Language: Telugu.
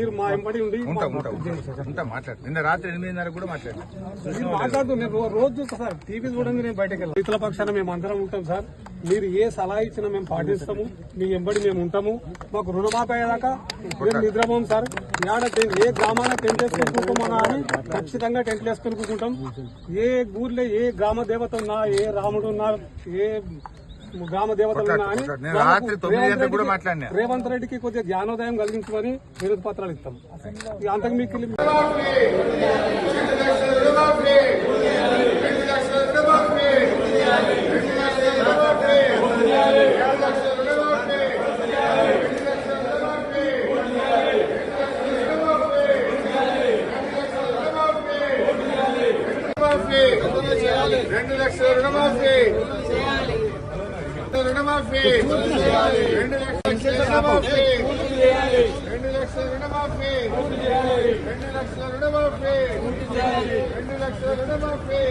మీరు మా ఎంబడి ఉండి మాట్లాడు. నిన్న రాత్రి 8:30 కూడా మాట్లాడుతూ నేను రోజు చూస్తా సార్. టీవీ చూడండి, నేను బయటకు వెళ్ళాను. రైతుల పక్షాన మేము అందరం ఉంటాం సార్. మీరు ఏ సలహా ఇచ్చినా మేము పాటిస్తాము. మీ ఎంబడి మేము ఉంటాము. మాకు రుణమాఫీ అయ్యేదాకా మేము నిద్రపోం సార్. ఏ గ్రామాల టెంట్ వేసుకొని కూర్చోమన్నా అని ఖచ్చితంగా టెంట్లు వేసుకొని కూర్చుంటాం. ఏ ఊర్లో ఏ గ్రామ దేవత ఉన్నా, ఏ రాముడు ఉన్నా, ఏ గ్రామ దేవతలు ఉన్నా అని రేవంత్ రెడ్డికి కొద్దిగా జ్ఞానోదయం కలిగించమని వినతి పత్రాలు ఇస్తాం. అంతకు మీకు రుణమాఫీ 2 లక్షల రుణమాఫీ